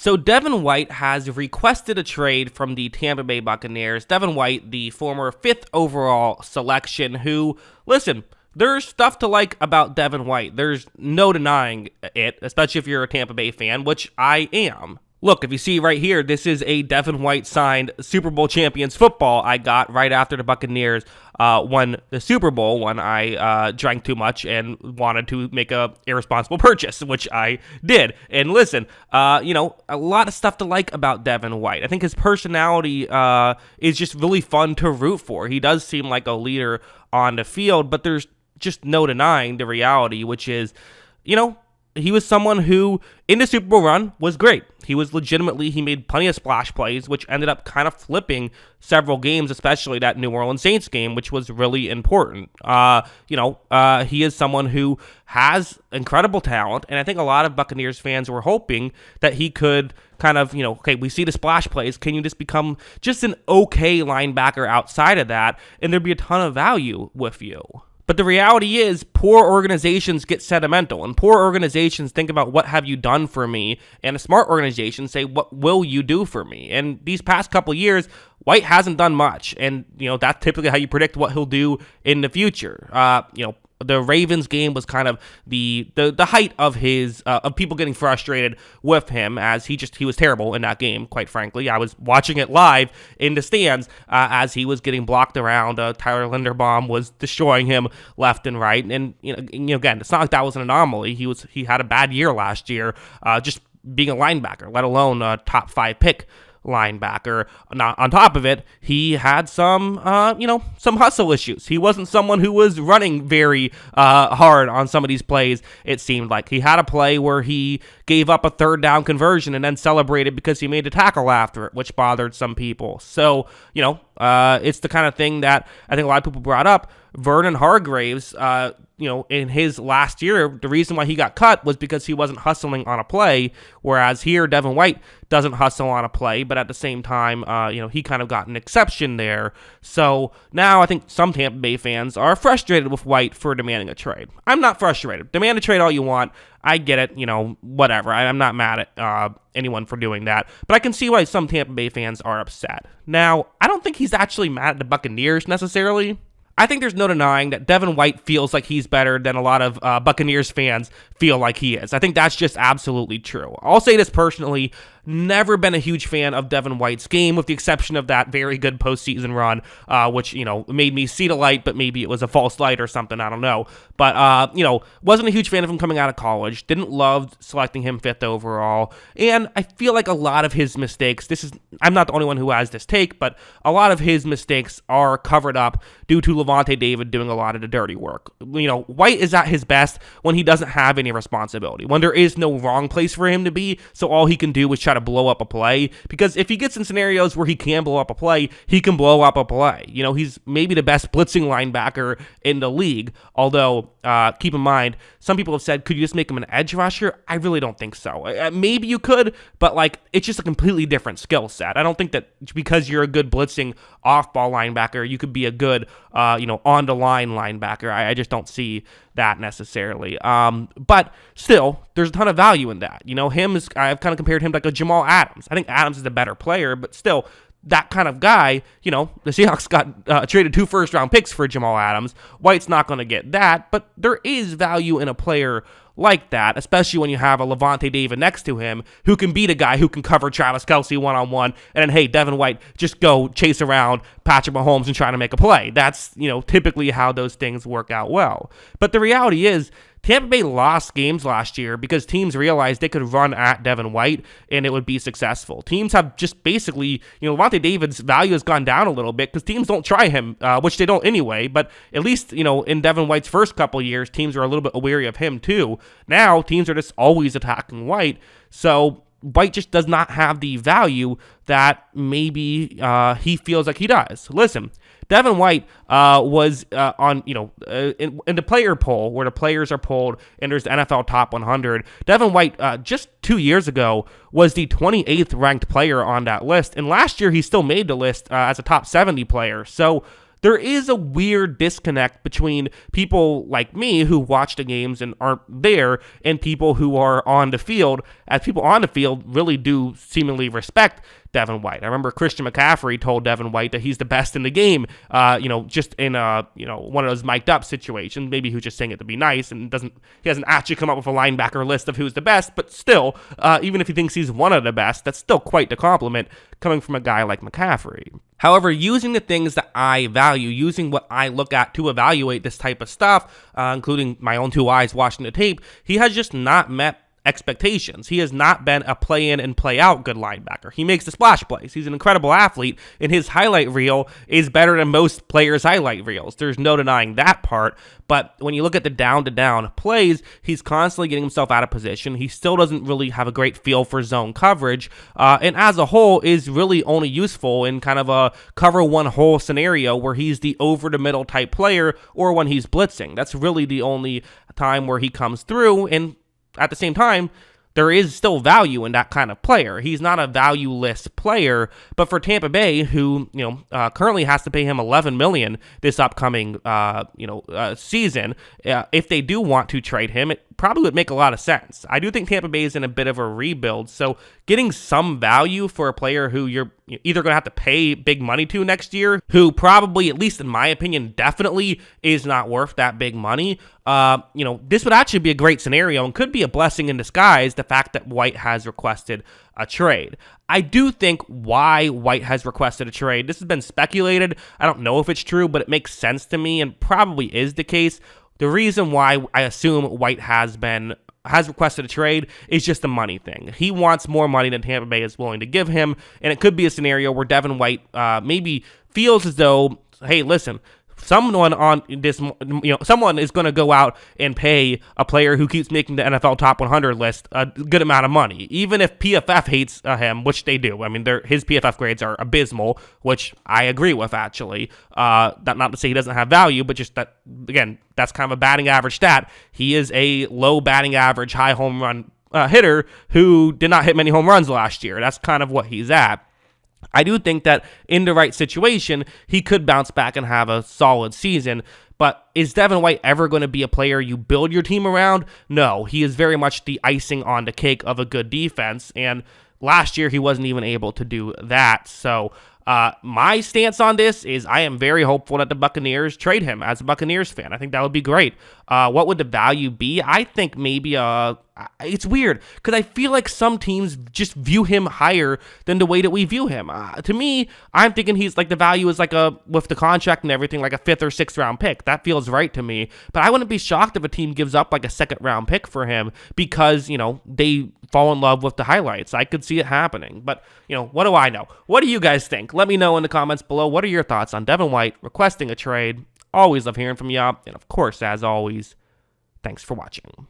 So Devin White has requested a trade from the Tampa Bay Buccaneers. Devin White, the former 5th overall selection, who, listen, there's stuff to like about Devin White. There's no denying it, especially if you're a Tampa Bay fan, which I am. Look, if you see right here, this is a Devin White signed Super Bowl champions football I got right after the Buccaneers won the Super Bowl when I drank too much and wanted to make a irresponsible purchase, which I did. And listen, a lot of stuff to like about Devin White. I think his personality is just really fun to root for. He does seem like a leader on the field, but there's just no denying the reality, which is, he was someone who, in the Super Bowl run, was great. He made plenty of splash plays, which ended up kind of flipping several games, especially that New Orleans Saints game, which was really important. He is someone who has incredible talent, and I think a lot of Buccaneers fans were hoping that he could kind of, okay, we see the splash plays. Can you just become just an okay linebacker outside of that, and there'd be a ton of value with you. But the reality is, poor organizations get sentimental, and poor organizations think about what have you done for me, and a smart organization say, what will you do for me? And these past couple years, White hasn't done much, and that's typically how you predict what he'll do in the future. The Ravens game was kind of the height of his of people getting frustrated with him, as he was terrible in that game. Quite frankly, I was watching it live in the stands as he was getting blocked around. Tyler Linderbaum was destroying him left and right, and again, it's not like that was an anomaly. He had a bad year last year, just being a linebacker, let alone a top 5 pick linebacker. On top of it, he had some hustle issues. He wasn't someone who was running very hard on some of these plays. It seemed like he had a play where he gave up a 3rd down conversion and then celebrated because he made a tackle after it, which bothered some people. So, it's the kind of thing that I think a lot of people brought up. Vernon Hargreaves, in his last year, the reason why he got cut was because he wasn't hustling on a play, whereas here, Devin White doesn't hustle on a play, but at the same time, he kind of got an exception there. So now I think some Tampa Bay fans are frustrated with White for demanding a trade. I'm not frustrated. Demand a trade all you want. I get it, whatever. I'm not mad at anyone for doing that, but I can see why some Tampa Bay fans are upset. Now, I don't think he's actually mad at the Buccaneers necessarily. I think there's no denying that Devin White feels like he's better than a lot of Buccaneers fans feel like he is. I think that's just absolutely true. I'll say this personally, never been a huge fan of Devin White's game, with the exception of that very good postseason run, which, made me see the light, but maybe it was a false light or something, I don't know. But, wasn't a huge fan of him coming out of college, didn't love selecting him 5th overall, and I feel like a lot of his mistakes, I'm not the only one who has this take, but a lot of his mistakes are covered up due to Lavonte David doing a lot of the dirty work. White is at his best when he doesn't have any responsibility, when there is no wrong place for him to be, so all he can do is try to blow up a play, because if he gets in scenarios where he can blow up a play, he can blow up a play. He's maybe the best blitzing linebacker in the league, although keep in mind, some people have said, could you just make him an edge rusher? I really don't think so. Maybe you could, but it's just a completely different skill set. I don't think that because you're a good blitzing off-ball linebacker, you could be a good on-the-line linebacker. I just don't see that necessarily. But still, there's a ton of value in that. I've kind of compared him to like a Jamal Adams. I think Adams is a better player, but still, that kind of guy, the Seahawks got traded 2 first-round picks for Jamal Adams. White's not going to get that, but there is value in a player like that, especially when you have a Lavonte David next to him who can be the guy who can cover Travis Kelce one-on-one, and then, hey, Devin White, just go chase around Patrick Mahomes and try to make a play. That's, typically how those things work out well. But the reality is, Tampa Bay lost games last year because teams realized they could run at Devin White and it would be successful. Teams have just basically, Lavonte David's value has gone down a little bit because teams don't try him, which they don't anyway, but at least, in Devin White's first couple years, teams are a little bit wary of him too. Now, teams are just always attacking White, so White just does not have the value that maybe he feels like he does. Listen, Devin White was on, in the player poll where the players are polled and there's the NFL Top 100. Devin White just 2 years ago was the 28th ranked player on that list. And last year he still made the list as a top 70 player. So there is a weird disconnect between people like me who watch the games and aren't there and people who are on the field, as people on the field really do seemingly respect Devin White. I remember Christian McCaffrey told Devin White that he's the best in the game, just in one of those mic'd up situations. Maybe he was just saying it to be nice and he hasn't actually come up with a linebacker list of who's the best, but still, even if he thinks he's one of the best, that's still quite the compliment coming from a guy like McCaffrey. However, using the things that I value, using what I look at to evaluate this type of stuff, including my own two eyes watching the tape, he has just not met expectations. He has not been a play in and play out good linebacker. He makes the splash plays. He's an incredible athlete, and his highlight reel is better than most players' highlight reels. There's no denying that part, but when you look at the down-to-down plays, he's constantly getting himself out of position. He still doesn't really have a great feel for zone coverage, and as a whole is really only useful in kind of a cover one hole scenario where he's the over-the-middle type player or when he's blitzing. That's really the only time where he comes through, and at the same time, there is still value in that kind of player. He's not a valueless player, but for Tampa Bay, who currently has to pay him $11 million this upcoming season, if they do want to trade him, it probably would make a lot of sense. I do think Tampa Bay is in a bit of a rebuild, so getting some value for a player who you're either going to have to pay big money to next year, who probably, at least in my opinion, definitely is not worth that big money. This would actually be a great scenario and could be a blessing in disguise, the fact that White has requested a trade. I do think why White has requested a trade, this has been speculated. I don't know if it's true, but it makes sense to me and probably is the case. The reason why I assume White has requested a trade is just a money thing. He wants more money than Tampa Bay is willing to give him, and it could be a scenario where Devin White maybe feels as though, hey, listen, someone is going to go out and pay a player who keeps making the NFL top 100 list a good amount of money, even if PFF hates him, which they do. I mean, his PFF grades are abysmal, which I agree with, actually. Not to say he doesn't have value, but just that, again, that's kind of a batting average stat. He is a low batting average, high home run hitter who did not hit many home runs last year. That's kind of what he's at. I do think that in the right situation, he could bounce back and have a solid season. But is Devin White ever going to be a player you build your team around? No, he is very much the icing on the cake of a good defense. And last year, he wasn't even able to do that. So my stance on this is I am very hopeful that the Buccaneers trade him as a Buccaneers fan. I think that would be great. What would the value be? I think maybe it's weird because I feel like some teams just view him higher than the way that we view him. To me, I'm thinking he's like the value is like with the contract and everything, like a 5th or 6th round pick. That feels right to me. But I wouldn't be shocked if a team gives up like a 2nd round pick for him because, they fall in love with the highlights. I could see it happening. But, what do I know? What do you guys think? Let me know in the comments below. What are your thoughts on Devin White requesting a trade? Always love hearing from you. And of course, as always, thanks for watching.